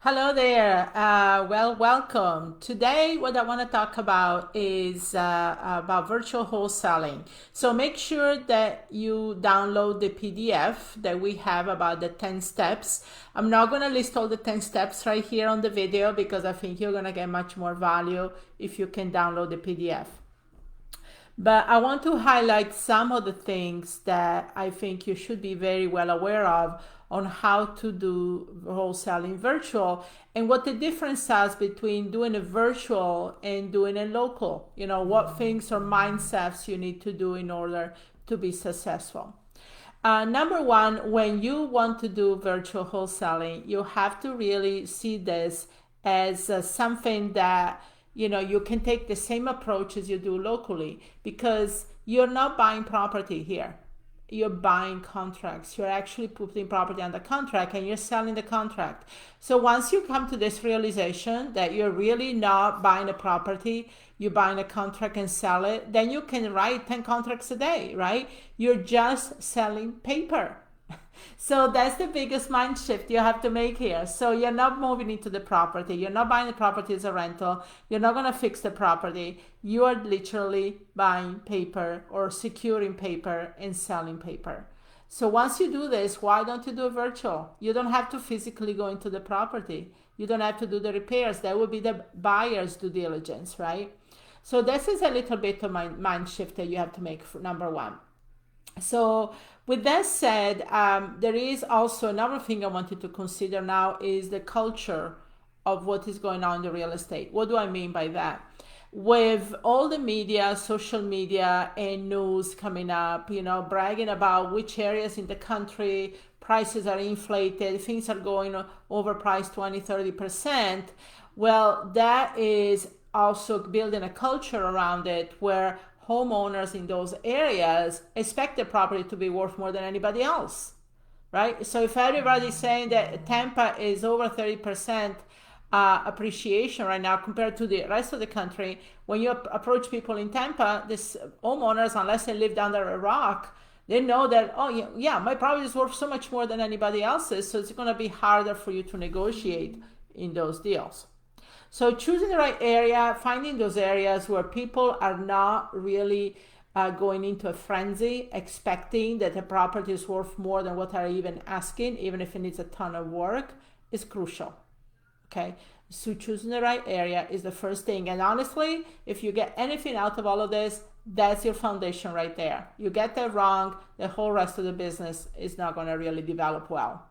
Hello there. Welcome. Today, what I want to talk about is about virtual wholesaling. So make sure that you download the PDF that we have about the 10 steps. I'm not going to list all the 10 steps right here on the video because I think you're going to get much more value if you can download the PDF. But I want to highlight some of the things that I think you should be very well aware of on how to do wholesaling virtual and what the difference is between doing a virtual and doing a local. You know, what things or mindsets you need to do in order to be successful. Number one, when you want to do virtual wholesaling, you have to really see this as something that you can take the same approach as you do locally, because you're not buying property here. You're buying contracts. You're actually putting property under contract and you're selling the contract. So once you come to this realization that you're really not buying a property, you're buying a contract and sell it, then you can write 10 contracts a day, right? You're just selling paper. So that's the biggest mind shift you have to make here. So you're not moving into the property. You're not buying the property as a rental. You're not going to fix the property. You are literally buying paper or securing paper and selling paper. So once you do this, why don't you do a virtual? You don't have to physically go into the property. You don't have to do the repairs. That would be the buyer's due diligence, right? So this is a little bit of my mind shift that you have to make for number one. So with that said, there is also another thing I wanted to consider now is the culture of what is going on in the real estate. What do I mean by that? With all the media, social media and news coming up, bragging about which areas in the country prices are inflated, things are going overpriced 20-30%. Well, that is also building a culture around it where homeowners in those areas expect the property to be worth more than anybody else, right? So if everybody's saying that Tampa is over 30% appreciation right now compared to the rest of the country, when you approach people in Tampa, these homeowners, unless they lived under a rock, they know that, oh yeah, my property is worth so much more than anybody else's, so it's going to be harder for you to negotiate in those deals. So choosing the right area, finding those areas where people are not really going into a frenzy, expecting that the property is worth more than what they're even asking, even if it needs a ton of work, is crucial. Okay, so choosing the right area is the first thing. And honestly, if you get anything out of all of this, that's your foundation right there. You get that wrong, the whole rest of the business is not going to really develop well.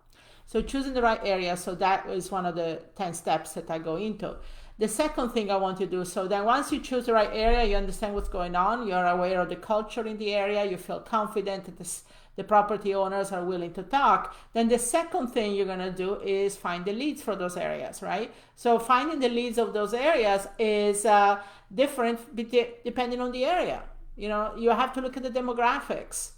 So choosing the right area, so that is one of the 10 steps that I go into. The second thing I want to do, so then once you choose the right area, you understand what's going on, you're aware of the culture in the area, you feel confident that the property owners are willing to talk, then the second thing you're going to do is find the leads for those areas, right? So finding the leads of those areas is different depending on the area. You have to look at the demographics.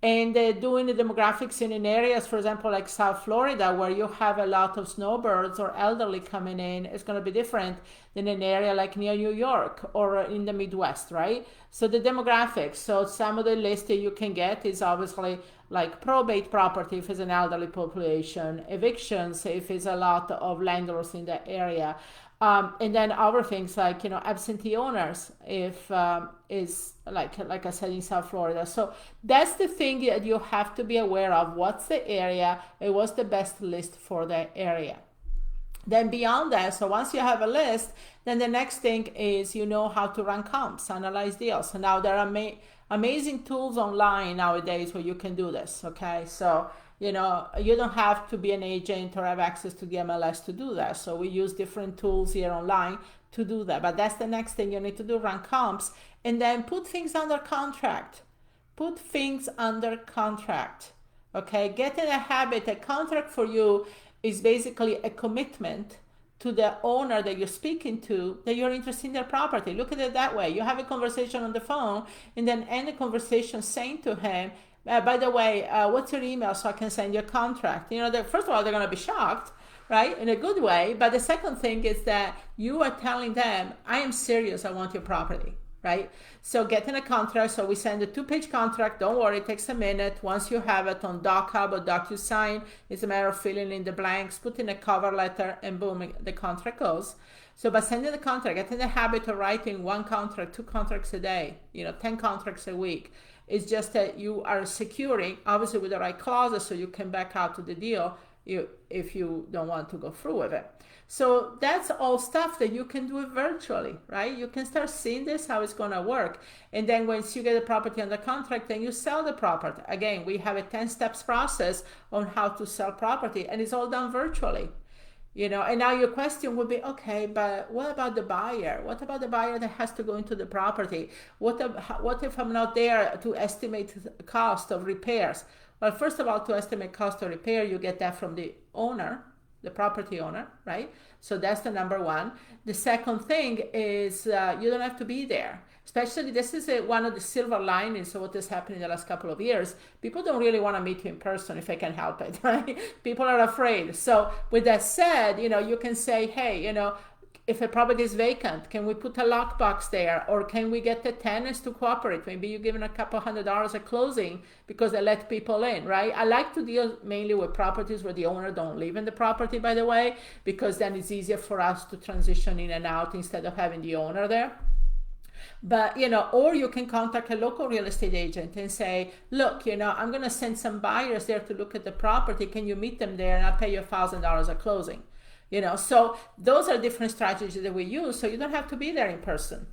And doing the demographics in areas, for example, like South Florida, where you have a lot of snowbirds or elderly coming in, is going to be different than an area like near New York or in the Midwest, right? So the demographics. So some of the list that you can get is obviously like probate property if it's an elderly population, evictions if it's a lot of landlords in the area. And then other things like absentee owners if is like I said in South Florida. So that's the thing that you have to be aware of. What's the area and what's the best list for the area? Then beyond that, so once you have a list, then the next thing is how to run comps, analyze deals. So now there are amazing tools online nowadays where you can do this. Okay, so you don't have to be an agent or have access to the MLS to do that. So we use different tools here online to do that. But that's the next thing you need to do, run comps, and then put things under contract. Put things under contract. Okay, get in a habit. A contract for you is basically a commitment to the owner that you're speaking to that you're interested in their property. Look at it that way. You have a conversation on the phone and then end the conversation saying to him, by the way, what's your email so I can send you a contract? First of all, they're going to be shocked, right? In a good way. But the second thing is that you are telling them, I am serious, I want your property, right? So getting a contract, so we send a 2-page contract. Don't worry, it takes a minute. Once you have it on DocHub or DocuSign, it's a matter of filling in the blanks, putting a cover letter, and boom, the contract goes. So by sending the contract, get in the habit of writing 1 contract, 2 contracts a day, 10 contracts a week. It's just that you are securing, obviously with the right clauses, so you can back out to the deal if you don't want to go through with it. So that's all stuff that you can do virtually, right? You can start seeing this, how it's going to work. And then once you get the property under contract, then you sell the property. Again, we have a 10 steps process on how to sell property, and it's all done virtually. And now your question would be, okay, but what about the buyer? What about the buyer that has to go into the property? What if I'm not there to estimate the cost of repairs? Well, first of all, to estimate cost of repair, you get that from the owner, the property owner, right? So that's the number one. The second thing is you don't have to be there. Especially, this is one of the silver linings of what has happened in the last couple of years. People don't really want to meet you in person if they can help it, right? People are afraid. So with that said, you can say, hey, if a property is vacant, can we put a lockbox there? Or can we get the tenants to cooperate? Maybe you're giving a couple $100 at closing because they let people in, right? I like to deal mainly with properties where the owner don't live in the property, by the way, because then it's easier for us to transition in and out instead of having the owner there. But, or you can contact a local real estate agent and say, look, I'm going to send some buyers there to look at the property. Can you meet them there? And I'll pay you $1,000 at closing. So those are different strategies that we use. So you don't have to be there in person.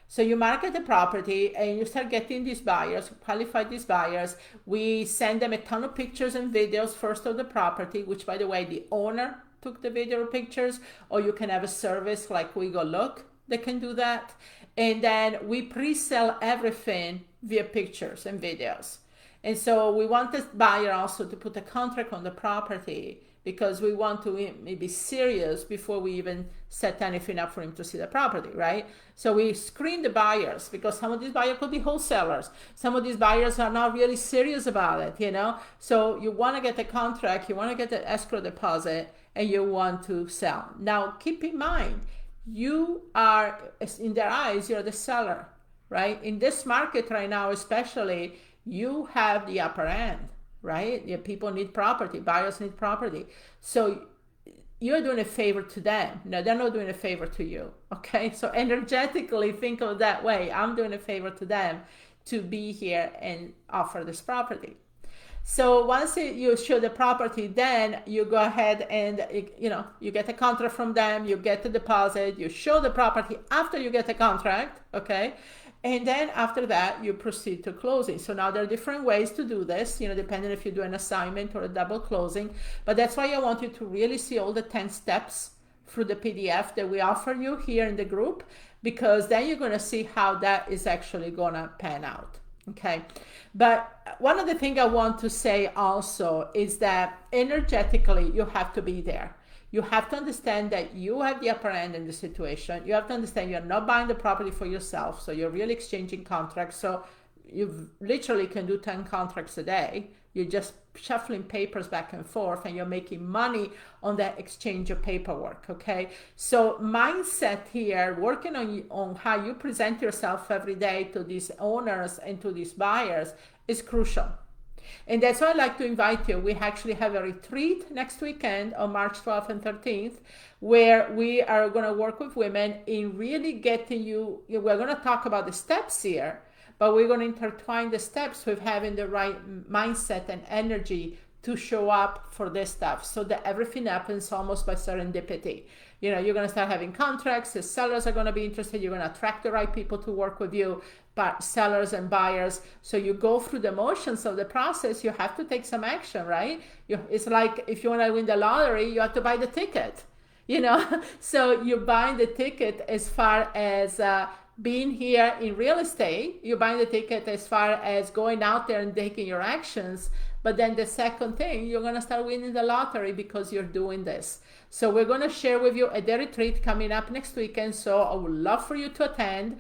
So you market the property and you start getting these buyers, qualify these buyers. We send them a ton of pictures and videos first of the property, which, by the way, the owner took the video or pictures, or you can have a service like We Go Look that can do that. And then we pre-sell everything via pictures and videos. And so we want the buyer also to put a contract on the property because we want to be serious before we even set anything up for him to see the property, right? So we screen the buyers because some of these buyers could be wholesalers. Some of these buyers are not really serious about it, So you want to get the contract, you want to get the escrow deposit, and you want to sell. Now, keep in mind, you are, in their eyes, you're the seller, right? In this market right now, especially, you have the upper end, right? People need property, buyers need property. So you're doing a favor to them. No, they're not doing a favor to you, okay? So energetically, think of it that way. I'm doing a favor to them to be here and offer this property. So once you show the property, then you go ahead and, you get a contract from them, you get the deposit, you show the property after you get the contract, okay? And then after that, you proceed to closing. So now there are different ways to do this, depending if you do an assignment or a double closing. But that's why I want you to really see all the 10 steps through the PDF that we offer you here in the group, because then you're going to see how that is actually going to pan out. Okay. But one of the things I want to say also is that energetically, you have to be there. You have to understand that you have the upper end in the situation. You have to understand you're not buying the property for yourself. So you're really exchanging contracts. So you literally can do 10 contracts a day. You're just shuffling papers back and forth, and you're making money on that exchange of paperwork, okay? So mindset here, working on how you present yourself every day to these owners and to these buyers is crucial. And that's why I'd like to invite you. We actually have a retreat next weekend on March 12th and 13th, where we are going to work with women in really getting you, we're going to talk about the steps here, but we're going to intertwine the steps with having the right mindset and energy to show up for this stuff so that everything happens almost by serendipity. You're going to start having contracts. The sellers are going to be interested. You're going to attract the right people to work with you, but sellers and buyers. So you go through the motions of the process. You have to take some action, right? It's like if you want to win the lottery, you have to buy the ticket, So you buy the ticket as far as being here in real estate. You're buying the ticket as far as going out there and taking your actions. But then the second thing, you're going to start winning the lottery because you're doing this. So we're going to share with you at the retreat coming up next weekend. So I would love for you to attend.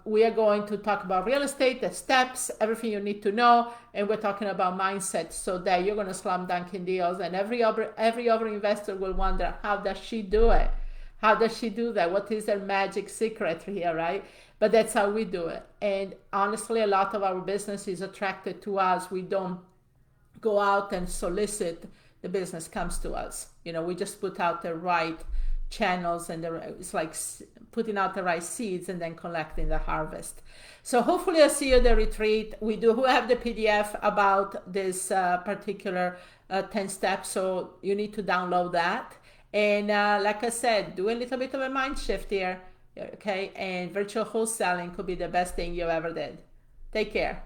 We are going to talk about real estate, the steps, everything you need to know. And we're talking about mindset so that you're going to slam dunk in deals. And every other investor will wonder, how does she do it? how does she do that? What is her magic secret here, right? But that's how we do it. And honestly, a lot of our business is attracted to us. We don't go out and solicit. The business comes to us. We just put out the right channels, and it's like putting out the right seeds and then collecting the harvest. So hopefully I'll see you at the retreat. We do have the PDF about this particular 10 steps, so you need to download that. And like I said, do a little bit of a mind shift here, okay? And virtual wholesaling could be the best thing you ever did. Take care.